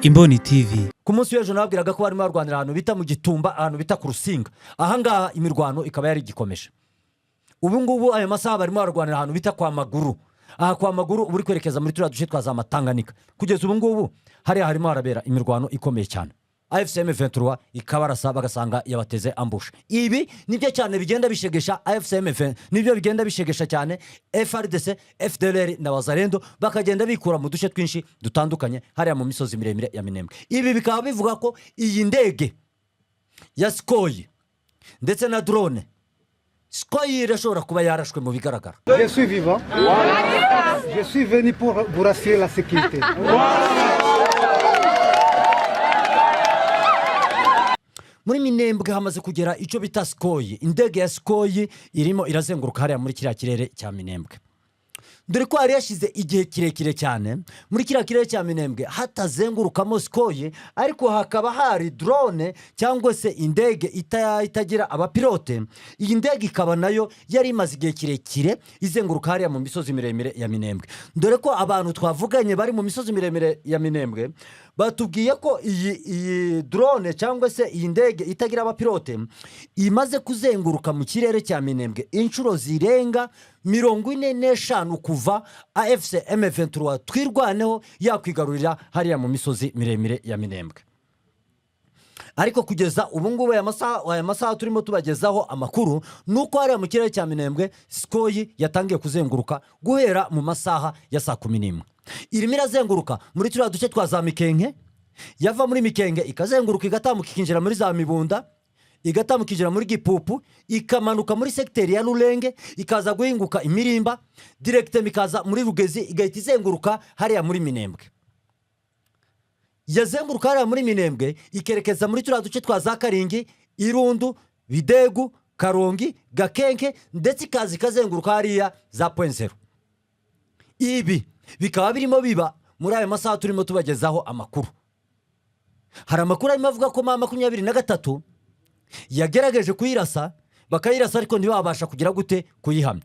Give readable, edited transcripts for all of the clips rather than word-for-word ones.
Imboni TV. Ku munsi w'ejo nababwiraga ko barimo barwanira ahantu bita mu Gitumba, ahantu bita ku Rusinga. Ahangaha imirwano ikaba yari igikomeje. Ubu ngubu ayo masaha barimo barwanira ahantu bita kwa Maguru. Aha kwa Maguru uri kwerekeza muri turiya duce twa za Matanganika. Kugeza ubu ngubu hariya harimo harabera imirwano ikomeye cyane. AFC M23 ikabarasa bagasanga yabateze ambush. Ibi nibyo cyane bigenda bishegesha AFC M23, nibyo bigenda bishegesha cyane FRDC, FDLR na Wazalendo bakagenda bikura mu duce twinshi dutandukanye hariya mu misozi miremire ya Minembwe. Ibi bikaba bivuga ko iyi ndege ya Skoy ndetse na drone Skoy irashobora kuba yarashwe mu bigaragara. Je suis vivant. Je suis venu pour vous rassurer la sécurité. Muri Minembwe hamaze kugera icyo bita Skoy. Indege ya Skoy irimo irazenguruka hariya muri kiriya kirere cya Minembwe. Dore ko hari yashize igihe kirekire cyane muri kiriya kirere cya Minembwe hatazengurukamo Skoy, ariko hakaba hari drone cyangwa se indege itagira abapilote. Iyi ndege ikaba nayo yari imaze igihe kirekire izenguruka hariya mu misozi miremire ya Minembwe. Dore ko abantu twavuganye bari mu misozi miremire ya Minembwe batubwiye ko iyi drone cyangwa se iyi ndege itagira abapilote imaze kuzenguruka mu kirere cya Minembwe inshuro zirenga 45 kuva AFC M23 twirwaneho yakwigarurira hariya mu misozi miremire ya Minembwe. Ariko kugeza ubu ngubu aya masaha turimo tubagezaho amakuru nuko hariya mu kirere cya Minembwe Skoy yatangiye kuzenguruka guhera mu masaha ya saa 11. Irimo irazenguruka muri turiya duce twa za Mikenke, yava muri Mikenke ikazenguruka igatambuka ikinjira muri za Mibunda, igatambuka ikinjira muri Gipupu, ikamanuka muri sekiteri ya Rurenge, ikaza guhinguka Imirimba, direct mikaza muri Rugezi, igahita izenguruka hariya muri Minembwe. Yazenguruka hariya muri Minembwe ikerekeza muri turiya duce twa za Karingi, Irundu, Bidegu, Karongi, Gakenke ndetse ikazenguruka hariya za Point 0. Ibi bikaba birimo biba muri aya masaha turimo tubagezaho amakuru. Hari amakuru arimo avuga ko mama 23 yagerageje kuyirasa, bakayirasa ariko ntibabasha kugira gute kuyihamya.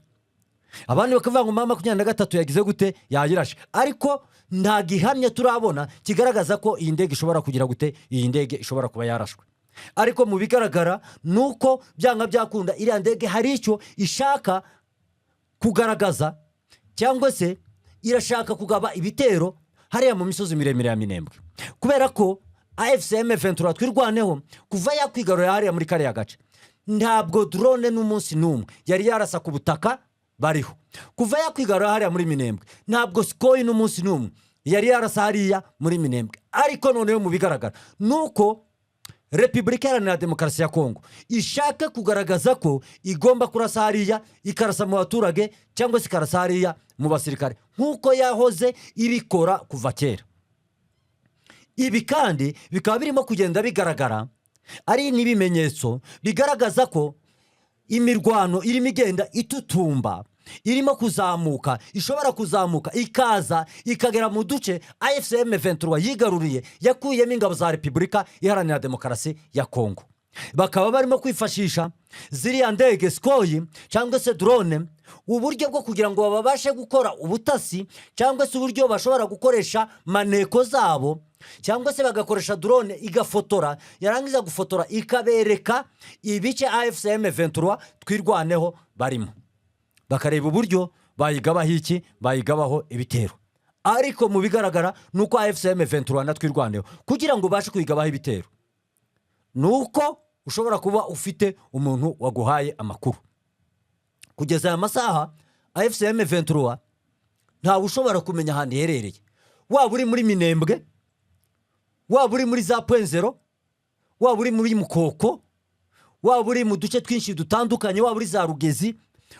Abandi bakavuga ngo mama 23 yagize gute yayirashe, ariko nta gihamya turabona kigaragaza ko iyi ndege ishobora kugira gute, iyi ndege ishobora kuba yarashwe. Ariko mu bigaragara nuko byanga byakunda iriya ndege hari icyo ishaka kugaragaza cyangwa se irashaka kugaba ibitero hariya mu misozi miremire ya Minembwe. Kubera ko AFC M23 twirwaneho kuva yakwigarurira hariya muri kariya gace ntabwo drone n'umunsi n'umwe yari yarasa ku butaka bariho. Kuva yakwigarurira hariya muri Minembwe ntabwo Skoy n'umunsi n'umwe yari yarasa hariya muri Minembwe. Ariko noneho mu bigaragara nuko Repubulika Iharanira Demokarasi ya Kongo ishaka kugaragaza ko igomba kurasa hariya, ikarasa mu baturage cyangwa se ikarasa hariya mu basirikare nkuko yahoze ibikora kuva kera. Ibi kandi bikaba birimo kugenda bigaragara ari n'ibimenyetso bigaragaza ko imirwano irimo igenda itutumba, irimo kuzamuka, ishobora kuzamuka ikaza ikagera mu duce AFC M23 yigaruriye yakuyemo ingabo za Repubulika Iharanira Demokarasi ya Kongo. Bakaba barimo kwifashisha ziriya ndege Skoy cyangwa se drone uburyo bwo kugira ngo babashe gukora ubutasi cyangwa se uburyo bashobora gukoresha maneko zabo, cyangwa se bagakoresha drone igafotora, yarangiza gufotora ikabereka ibice AFC M23 twirwaneho barimo, bakareba uburyo bayigabaho iki, bayigabaho ibitero. Ariko mu bigaragara nuko AFC M23 natwirwaneho kugira ngo bashe kuyigabaho ibitero nuko ushobora kuba ufite umuntu waguhaye amakuru. Kugeza aya masaha AFC M23 nta ushobora kumenya ahantu iherereye, waba uri muri Minembwe, waba uri muri za Point 0, waba uri muri Mukoko, waba uri mu duce twinshi dutandukanye, waba uri za Rugezi,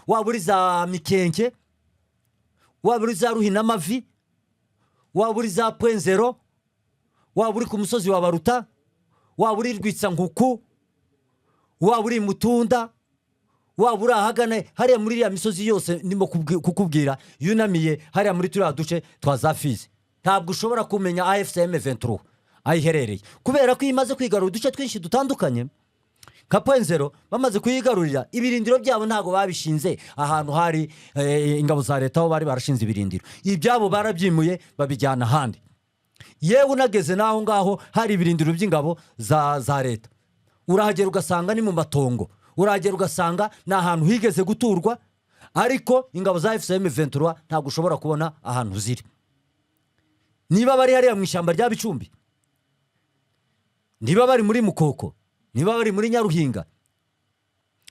waba uri za Mikenke, waba uri za Ruhinamavi, waba uri za Point 0, waba uri ku musozi wa Baruta, waba uri Rwitsankuku, waba uri Mutunda, waba uri ahagane hariya muri iriya misozi yose ndimo kukubwira yunamiye hariya muri turiya duce twa za Fizi, ntabwo ushobora kumenya AFC M23 ayiherereye kubera ko imaze kwigarura uduce twinshi dutandukanye. Ka Point 0 bamaze kuyigarurira ibirindiro byabo ntago babishinze ahantu hari ingabo za leta aho bari barashinze ibirindiro, ibyabo barabyimuye babijyana handi. yewe unageze naho ngaho hari ibirindiro by'ingabo za leta, urahagera ugasanga ni mu matongo, urahagera ugasanga ni ahantu higeze guturwa, ariko ingabo za FCM 23 ntabwo ushobora kubona ahantu ziri. Niba bari hariya mu ishyamba rya Bicumbi, niba bari muri Mukoko, niba bari muri Nyaruhinga,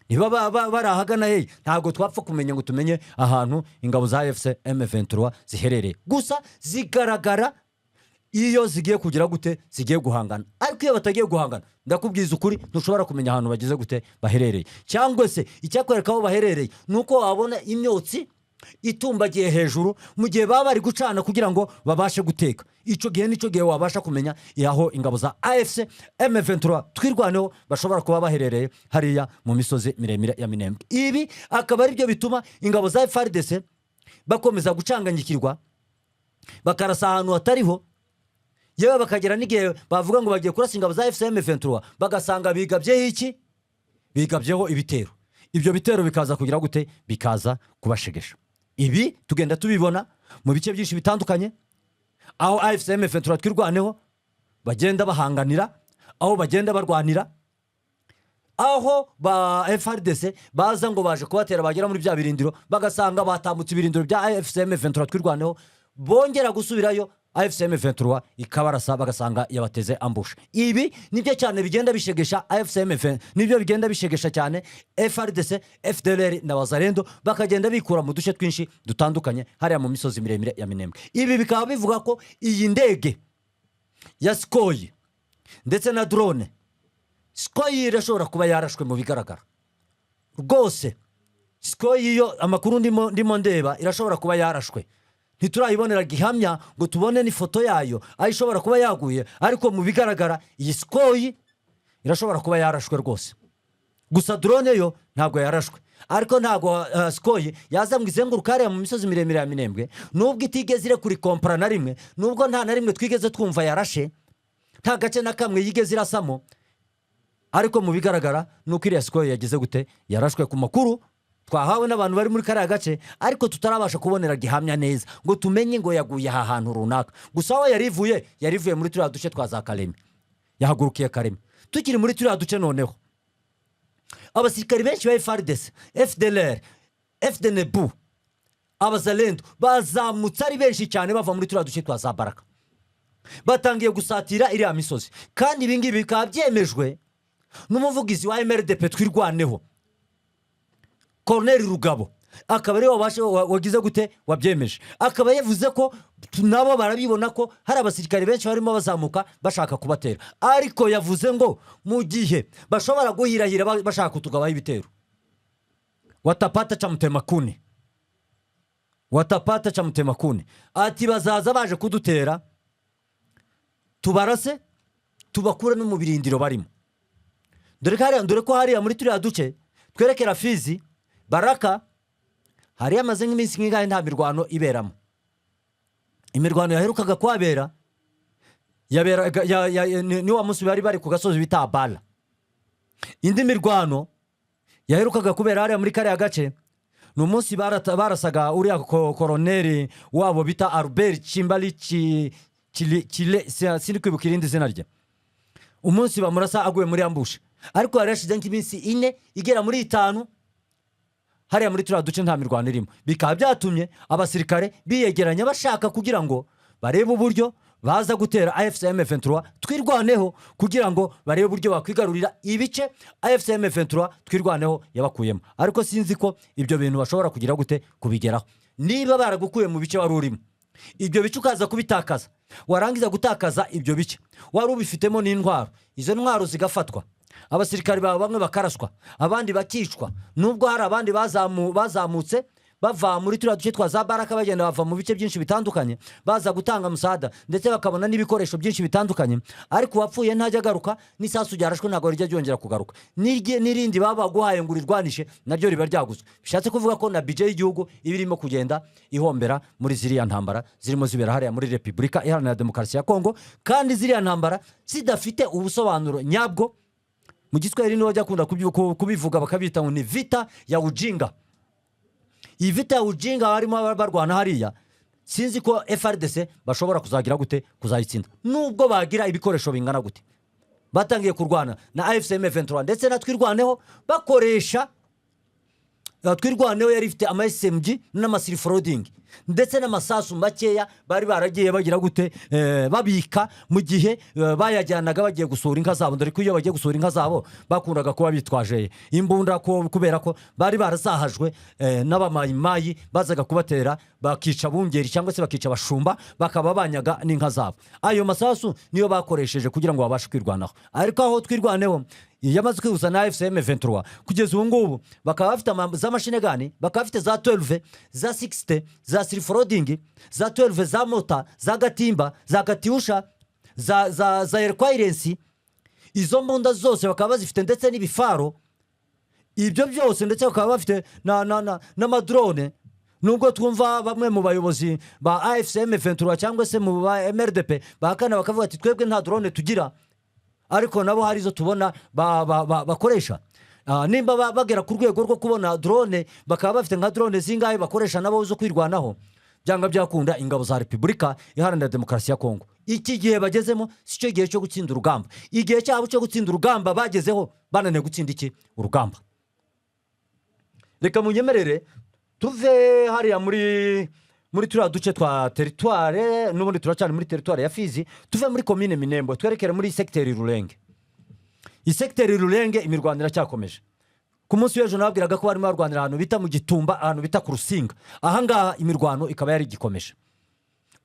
niba bari ahagana hehe, ntabwo twapfa kumenya ngo tumenye ahantu ingabo za FCM 23 ziherereye. Gusa zigaragara iyo zigiye kugira gute, zigiye guhangana. Ariko iyo batagiye guhangana, ndakubwiza ukuri ntushobora kumenya ahantu bagize gute baherereye. Cyangwa se icyakwereka aho baherereye nuko wabona imyotsi itumbagiye hejuru mu gihe baba bari gucana kugira ngo babashe guteka. Ico gihe nico gihe wabasha kumenya yaho ingabo za AFC M23 twirwaneho bashobora kuba baherereye hariya mu misozi miremire ya Minembwe. Ibi akaba ari byo bituma ingabo za FARDC bakomeza gucanganyikirwa, bakarasa ahantu hatariho, yewe bakagera n'igihe bavuga ngo bagiye kurasa ingabo za FCM 23 bagasanga bigabyeho iki, bigabyeho ibitero. Ibyo bitero bikaza kugira gute, bikaza kubashegesha. Ibi tugenda tubibona mu bice byinshi bitandukanye, aho FCM 23 twirwaneho bagenda bahanganira, aho bagenda barwanira, aho ba FARDC baza ngo baje kubatera, bagera muri bya birindiro bagasanga batambutse ibirindiro bya FCM 23 twirwaneho, bongera gusubirayo FCM 23 ikabarasa bagasanga yabateze ambush. Ibi nibyo cyane bigenda bishegesha FCM, nibyo bigenda bishegesha cyane FARDC, FDLR na Wazalendo, bakagenda bikura mu duce twinshi dutandukanye hariya mu misozi miremire ya Minembwe. Ibi bikaba bivuga ko iyi ndege ya Sukhoi ndetse na drone, Sukhoi irashobora kuba yarashwe mu bigaragara rwose. Sukhoi yo amakuru ndimo ndeba irashobora kuba yarashwe, ntiturayibonera gihamya ngo tubone ni foto yayo aho ishobora kuba yaguye, ariko mu bigaragara iyi Sukhoi irashobora kuba yarashwe rwose. Gusa drone yo ntabwo yarashwe, ariko ntabwo Sukhoi yaza ngo izenguruka hariya mu misozi miremire ya Minembwe, nubwo itigeze ire kuri kompara na rimwe, nubwo nta na rimwe twigeze twumva yarashe, nta gace na kamwe yigeze irasamo, ariko mu bigaragara nuko iriya Sukhoi yagize gute, yarashwe ku makuru twahawe n'abantu bari muri kariya gace, ariko tutarabasha kubonera gihamya neza ngo tumenye ngo yaguye aha hantu runaka. Gusa aho yarivuye muri turiya duce twa za Karemi, yahagurukiye Karemi. Tukiri muri turiya duce noneho, abasirikari benshi ba FARDC, FDLR, FDNB, Abazalendo bazamutse ari benshi cyane bava muri turiya duce twa za Baraka, batangiye gusatira iriya misozi. Kandi ibi ngibi bikaba byemejwe n'umuvugizi wa MRDP twirwaneho, Colonel Rugabo, akaba ari wagize gute wabyemeje. Akaba yavuze ko nabo barabibona ko hari abasirikari benshi barimo bazamuka bashaka kubatera, ariko yavuze ngo mu gihe bashobora guhirahira bashaka kutugabaho ibitero, watapata cha Mutemakuni ati bazaza baje kudutera tubarase tubakure no mu birindiro barimo. Dore ko hariya muri turiya duce twerekera Fizi, Baraka, hari amaze nk'iminsi nk'ingahe nta mirwano iberamo. Imirwano yaherukaga kwabera ni wa munsi bari ku gasozi bita Abala. Indi mirwano yaherukaga kubera hariya muri kariya gace ni umunsi barasaga uriya koroneri wabo bita Albert Chimbali sindi kwibuka irindi zina rye, umunsi bamurasa aguye muri ambush. Ariko yarashize nk'iminsi 4 igera muri 5 hariya muri turiya duce nta mirwano irimo. Bikaba byatumye abasirikare biyegeranya bashaka kugira ngo barebe uburyo baza gutera AFCM 23 twirwaneho, kugira ngo barebe uburyo bakwigarurira ibice AFCM 23 twirwaneho yabakuyemo. Ariko sinzi ko ibyo bintu bashobora kugira gute kubigeraho. Niba baragukuye mu bice wari urimo, ibyo bice ukaza kubitakaza, warangiza gutakaza ibyo bice wari ubifitemo n'intwaro, izo ntwaro zigafatwa, abasirikari bamwe bakaraswa, abandi bakicwa, nubwo hari abandi bazamutse bava muri turiya duce twa za Baraka bagenda bava mu bice byinshi bitandukanye baza gutanga musada, ndetse bakabona n'ibikoresho byinshi bitandukanye. Ariko wapfuye ntajya agaruka, n'isasu ryarashwe ntabwo rijya ryongera kugaruka, n'irindi baba guhaye ngo urirwanishe naryo riba ryaguzwe. Bishatse kuvuga ko na budget y'igihugu ibirimo kugenda ihombera muri ziriya ntambara zirimo zibera hariya muri Repubulika Iharanira Demokarasi ya Kongo, kandi ziriya ntambara zidafite ubusobanuro nyabwo. Mu Giswahili niho bajya kunda kubivuga bakabita ngo ni vita ya ujinga. Iyi vita ya ujinga barimo barwana hariya sinzi ko FRDC bashobora kuzagira gute kuzayitsinda nubwo bagira ibikoresho bingana gute. Batangiye kurwana na AFC M23 ndetse na twirwaneho bakoresha twirwaneho yari ifite ama SMG n'amasiri flooding ndetse n'amasasu makeya bari baragiye bagira gute babika mu gihe bayajyanaga bagiye gusura inka zabo. Ndari kuyo bagiye gusura inka zabo bakundaga kuba bitwaje imbunda kubera ko bari barazahajwe n'abamayimayi bazaga kubatera bakica bungeri cyangwa se bakica bashumba bakaba banyaga n'inka zabo. Ayo masasu niyo bakoresheje kugira ngo babashe kwirwanaho. Ariko aho twirwaneho yamaze kwihuza na AFC M23 kugeza ubu ngubu bakaba bafite za machine gun, bakaba bafite za 12 za 60 za silfroding za 12 za mota za gatimba za katiusha za airquirence. Izo mbunda zose bakaba bazifite ndetse n'ibifaro ibyo byose ndetse bakaba bafite na madrone. Nubwo twumva bamwe mu bayobozi ba AFC M23 cyangwa se mu ba MRDP bakana bakavuga ati twebwe nta drone tugira, ariko nabo hari zo tubona bakoresha. Nimba bagera ku rwego rwo kubona drone bakaba bafite nka drone zingahe bakoresha nabo zo kwirwanaho, byanga byakunda ingabo za Repubulika Iharanira Demokarasi ya Kongo iki gihe bagezemo si cyo gihe cyo gutsinda urugamba. Igihe cyabo cyo gutsinda urugamba bagezeho bananiye gutsinda iki urugamba. Reka munyemerere tuve hariya muri turiya duce twa territoire, n'ubundi turacyari muri territoire ya Fizi, tuve muri commune Minembwe twerekere muri secteur Rulenge. Secteur Rulenge imirwanira cyakomeje. Ku munsi w'ejo nababwiraga ko barimo barwanira ahantu bita mu Gitumba, ahantu bita ku Rusinga. Aha ngaha imirwano ikaba yari gikomeje.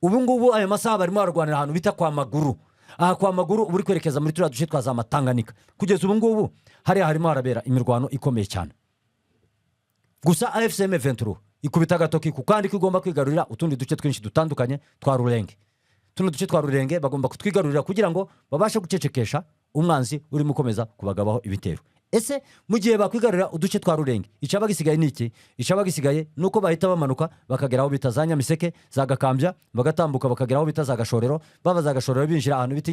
Ubu ngubu ayo masaha barimo barwanira ahantu bita kwa Maguru. Aha kwa Maguru uri kwerekeza muri turiya duce twa za Matanganika. Kugeza ubu ngubu hari harimo harabera imirwano ikomeye cyane. Gusa AFC M23 ikubita gatoki ku kandi kigomba kwigarurira utundi duce twinshi dutandukanye twa Rulenge. Tuno duce twa Rulenge bagomba kutwigarurira kugira ngo babashe gucecekesha umwanzi uri mukomeza kubagabaho ibitero. Ese mu gihe bakwigarurira uduce twa Rulenge icabagisigaye niki? Icabagisigaye nuko bahita bamanuka bakageraho bita za Nyamiseke za Gakambya, bagatambuka bakageraho bita za Gashorero, bava za Gashorero binjira ahantu bita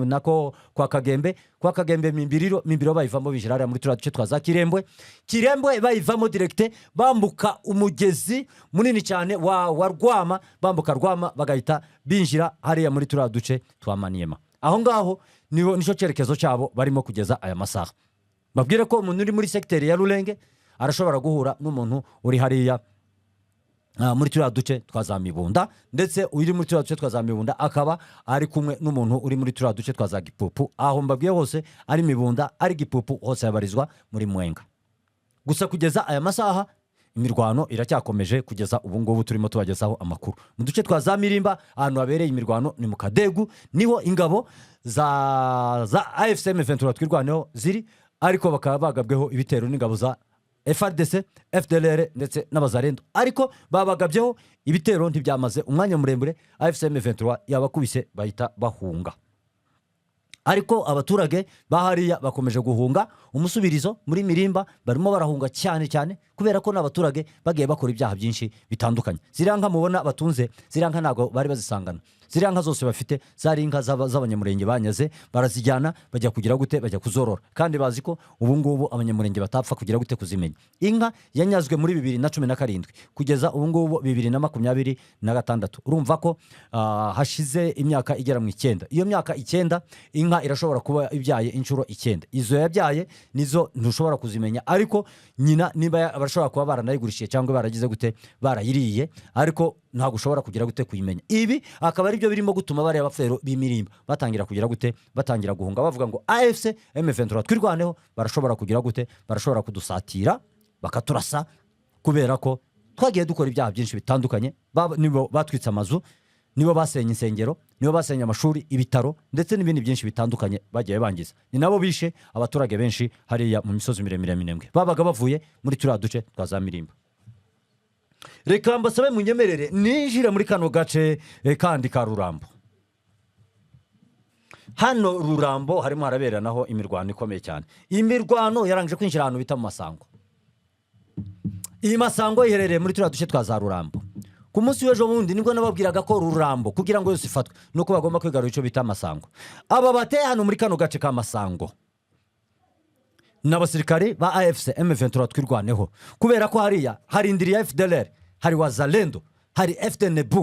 nako kwa Kagembe Mimbiriro bayivamo binjira muri turiya duce twa za Kirembwe bayivamo direct bambuka umugezi munini cyane wa Rwama, bambuka Rwama bagahita binjira hariya muri turiya duce twa Maniema. Aho ngaho nico cyerekezo cyabo barimo kugeza aya masaha. Babwire ko umuntu uri muri secteur ya Rulenge arashobora guhura n'umuntu uri hariya muri turiya duce twa za Mibunda, ndetse uri muri turiya duce twa za Mibunda akaba ari kumwe n'umuntu uri muri turiya duce twa za Gipupu. Aho mbabwiye hose ari Mibunda ari Gipupu hose yabarizwa muri Mwenga. Gusa kugeza aya masaha imirwano iracyakomeje kugeza ubu ngubu turimo tubagezaho amakuru. Mu duce twa za Mirimba ahantu habereye imirwano ni mu Kadegu, niho ingabo za AFC M23 twirwaneho ziri, ariko bakaba bagabweho ibitero n'ingabo za FARDC, FDLR ndetse n'abazarendo, ariko babagabyeho ibitero ntibyamaze umwanya muremure AFC M23 yabakubise bahita bahunga. Ariko abaturage bahariya bakomeje guhunga umusubirizo muri Mirimba, barimo barahunga cyane kubera ko n'abaturage bagiye bakora ibyaha byinshi bitandukanye. Ziranka mubona batunze, ziranka nago bari bazisangana. Ziranka zose bafite zari inka z'abanyamurenge banyaze, barazijyana bajya kugira gute, bajya kuzorora, kandi bazi ko ubu ngubu abanyamurenge batapfa kugira gute kuzimenya. Inka yanyazwe muri 2017 kugeza ubu ngubu 2026. Urumva ko hashize imyaka igera mu 9. Iyo myaka 9 inka irashobora kuba ibyaye inshuro 9. Izo yabyaye nizo ntushobora kuzimenya, ariko nyina niba barashobora kuba baranayigurishiye cyangwa baragize gute barayiriye, ariko ntago ushobora kugira gute kuyimenya. Ibi akaba ari byo birimo gutuma bari abafero b'Imirimba batangira kugira gute, batangira guhunga bavuga ngo AFC M23 twirwaneho barashobora kugira gute, barashobora kudusatira bakaturasa kubera ko twagiye dukora ibyaha byinshi bitandukanye. Nibo batwitse amazu, nibo basenye insengero, nibo basenye amashuri, ibitaro ndetse n'ibindi byinshi bitandukanye bagiye bangiza. Ni nabo bishe abaturage benshi hariya mu misozi miremire Minembwe babaga bavuye muri turiya duce twa za Mirimba. Reka mbasabe munyemerere ninjira muri kano gace kandi ka Rurambo. Hano Rurambo harimo harabera naho imirwano ikomeye cyane. Imirwano yarangije kwinjira ahantu bita mu Masango. Iyi Masango iherereye muri turiya duce twa za Rurambo. Ku munsi w'ejo bundi nibwo nababwiraga ko Rurambo kugira ngo yose ifatwe nuko bagomba kwigarura icyo bita Masango. Aba bateye hano muri kano gace ka Masango n'abasirikare ba AFC M23 twirwaneho kubera ko hariya hari indiri ya FDLR, hari wazalendo hari FDNB,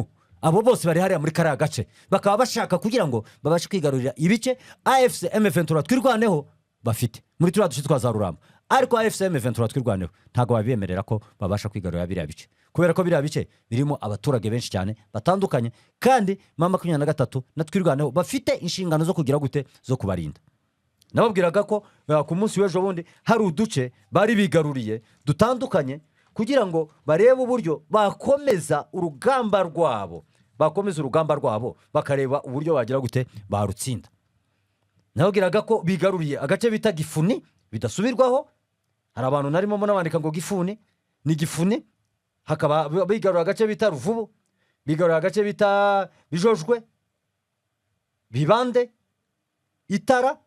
abo bose bari hariya muri kariya gace bakaba bashaka kugira ngo babashe kwigarurira ibice AFC M23 twirwaneho bafite muri turiya duce twa za Ruramba. Ariko AFC M23 twirwaneho ntabwo babiyemerera ko babasha kwigarurira biriya bice, kubera ko biriya bice birimo abaturage benshi cyane batandukanye, kandi M23 na twirwaneho bafite inshingano zo kugira gute zo kubarinda. Nababwiraga ko ku munsi w'ejo bundi hari uduce bari bigaruriye dutandukanye kugira ngo barebe uburyo bakomeza urugamba rwabo bakareba uburyo bagira gute barutsinda. Nababwiraga ko bigaruriye agace bita Gifuni bidasubirwaho. Hari abantu narimo nabandika ngo Gifuni ni Gifuni, hakaba bigarura agace bita Ruvubu, bigarura agace bita Bijojwe, Bibande, Itara,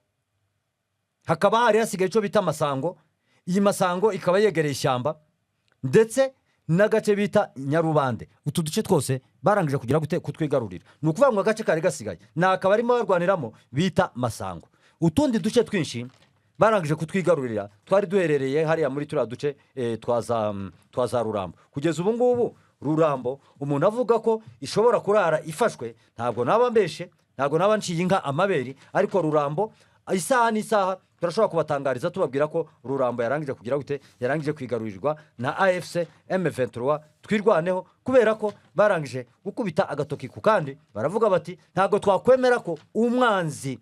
hakaba hari hasigaye icyo bita Masango. Iyi Masango ikaba yegereye ishyamba, ndetse n'agace bita Nyarubande. Utu duce twose barangije kugira gute kutwigarurira. Ni ukuvuga ngo agace kari gasigaye nakaba arimo barwaniramo bita Masango. Utundi duce twinshi barangije kutwigarurira twari duherereye hariya muri turiya duce twaza Rurambo. Kugeza ubu ngubu Rurambo umuntu avuga ko ishobora kurara ifashwe, ntabwo naba mbeshe, ntabwo naba nciye inka amaberi, ariko Rurambo isaha n'isaha turashobora kubatangariza tubabwira ko Rurambo yarangije kugira gute yarangije kwigarurirwa na AFC M23 twirwaneho, kubera ko barangije gukubita agatoki ku kandi baravuga bati ntabwo twakwemera ko umwanzi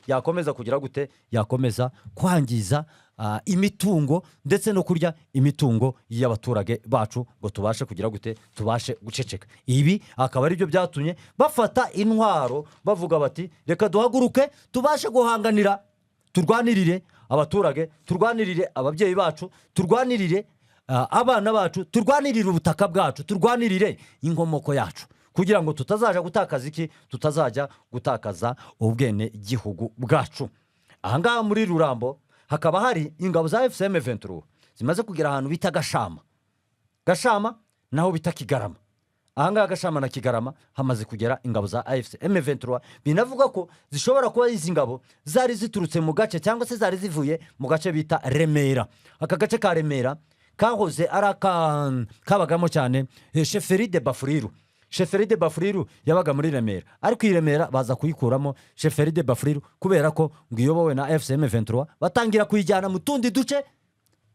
yakomeza kugira gute yakomeza kwangiza imitungo ndetse no kurya imitungo y'abaturage bacu ngo tubashe kugira gute tubashe guceceka. Ibi akaba ari byo byatumye bafata intwaro bavuga bati reka duhaguruke tubashe guhanganira, turwanirire abaturage, turwanirire ababyeyi bacu, turwanirire abana bacu, turwanirire ubutaka bwacu, turwanirire inkomoko yacu, kugira ngo tutazaja gutakaza iki, tutazajya gutakaza ubwene gihugu bwacu. Ahangaha muri Rurambo hakaba hari ingabo za FCM 23 zimaze kugera ahantu bita Gashama naho bita Kigarama. Ahangaha Gashama na Kigarama hamaze kugera ingabo za FCM 23. Binavuga ko zishobora kuba izi ngabo zari ziturutse mu gace cyangwa se zari zivuye mu gace bita Remera. Aka gace ka Remera kahoze kabagamo cyane Chefferie de Bafuriru. Chefferie de Bafuriru yabaga muri Remera, ariko iyi Remera baza kuyikuramo Chefferie de Bafuriru kubera ko ngiyobowe na FCM 23 batangira kuyijyana mu tundi duce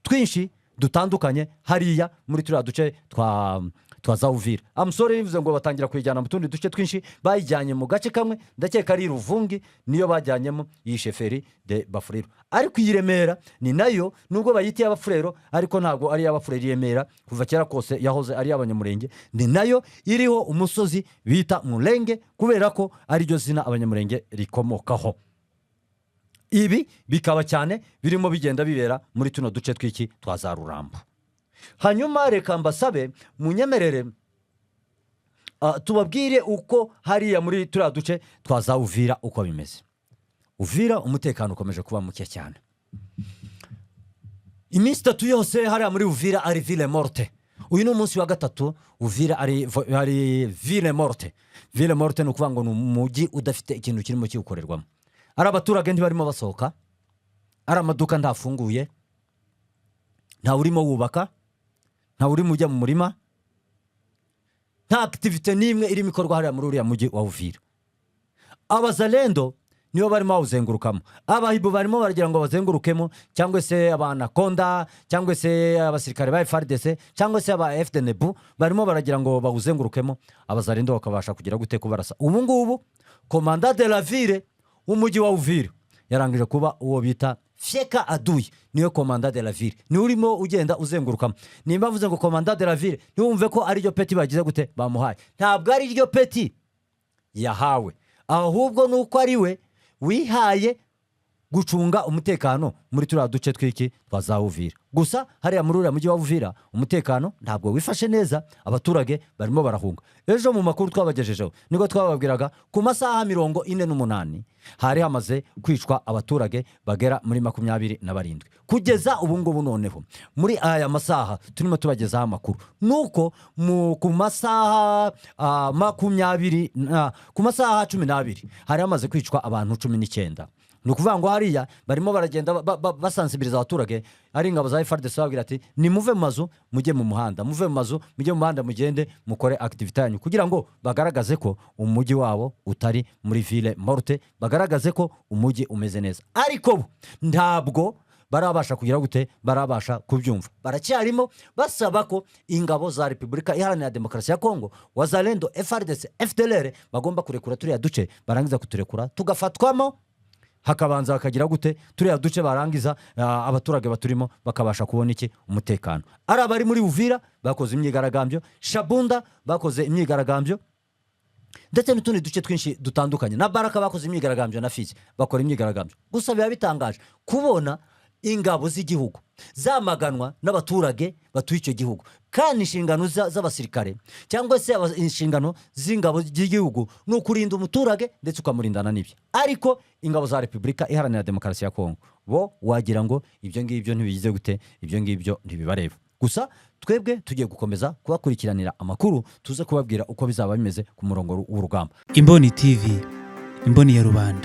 twinshi dutandukanye hariya muri turiya duce twa Uvira. Amusore bivuze ngo batangira kuyijyana mu tundi duce twinshi, bayijyanye mu gace kamwe ndakeka ari Ruvungi niyo bajyanyemo iyi Chefferie de Bafuriru. Ariko iyi Remera ni nayo nubwo bayitiye abafurero, ariko ntabwo ari abafurero Remera kuva kera kose yahoze ari abanyamurenge, ni nayo iriho umusozi bita Murenge kubera ko ari ryo zina abanyamurenge rikomokaho. Ibi bikaba cyane birimo bigenda bibera muri tuno duce twiki twaza Rurambo. Hanyuma reka mbasabe munyemerere tubabwire uko hariya muri turiya duce twaza Uvira uko bimeze. Uvira umutekano ukomeje kuba muke cyane. Iminsi 3 yose hariya muri Uvira ari ville morte. Uyu ni umunsi wa gatatu Uvira ari ville morte. Ville morte ni ukuvuga ngo ni umujyi udafite ikintu kirimo kiwukorerwamo. Ari abaturage ntibarimo basohoka, ari amaduka ndafunguye, nta urimo wubaka, nta urimo ujya mu murima, nta activite n'imwe irimo ikorwa hariya muri uriya mujyi wa Uvira. Abazalendo nibo barimo bawuzengurukamo, abahibu barimo baragira ngo bazengurukemo, cyangwa se abanakonda, cyangwa se abasirikare ba FARDC, cyangwa se aba FDNB barimo baragira ngo bawuzengurukemo, abazalendo bakabasha kugira gute kubarasa. Ubu ngubu commandant de la ville umujyi wa Uvira yarangije kuba uwo bita Fieka Aduyi, niyo commandant de la ville, ni urimo ugenda uzengurukamo. Nimba mvuze ngo commandant de la ville ntiwumve ko ari ryo peti bagize gute bamuhaye, ntabwo ari ryo peti yahawe, ahubwo nuko ari we wihaye gucunga umutekano muri turiya duce twiki twaza Uvira. Gusa hariya muri uriya mujyi wa Uvira umutekano ntabwo wifashe neza, abaturage barimo barahunga. Ejo mu makuru twabagejejeho niko twababwiraga ku masaha 48 hari hamaze kwicwa abaturage bagera muri 27. Kugeza ubu ngubu noneho muri aya masaha turimo tubagezaho amakuru nuko ku masaha 12 hari hamaze kwicwa abantu 19. Nukuvuga ngo hariya barimo baragenda basansibiriza abaturage ari ingabo za FARDC babwira ati nimuve mu mazu mujye mu muhanda, muve mu mazu mujye mu muhanda, mugende mukore activité yanyu, kugira ngo bagaragaze ko umujyi wabo utari muri ville morte, bagaragaze ko umujyi umeze neza. Ariko bo ntabwo barabasha kugira gute, barabasha kubyumva, baracyarimo basaba ko ingabo za Repubulika Iharanira Demokarasi ya Kongo, Wazalendo, FARDC, FDLR bagomba kurekura turiya duce, barangiza kuturekura tugafatwamo, hakabanza bakagira gute turiya duce, barangiza abaturage baturimo bakabasha kubona iki, umutekano. Ari abari muri Uvira bakoze imyigaragambyo, Shabunda bakoze imyigaragambyo, ndetse n'utundi duce twinshi dutandukanye, na Baraka bakoze imyigaragambyo, na Fizi bakora imyigaragambyo. Gusa biba bitangaje kubona ingabo z'igihugu zamaganwa n'abaturage batuye icyo gihugu, kandi inshingano z'abasirikare cyangwa se inshingano z'ingabo z'igihugu ni ukurinda umuturage ndetse ukamurindana n'ibyo. Ariko ingabo za Repubulika Iharanira Demokarasi ya Kongo bo wagira ngo ibyo ngibyo ntibigize gute, ibyo ngibyo ntibibareba. Gusa twebwe tugiye gukomeza kubakurikiranira amakuru, tuze kubabwira uko bizaba bimeze ku murongo w'urugamba. Imboni TV, imboni ya rubanda.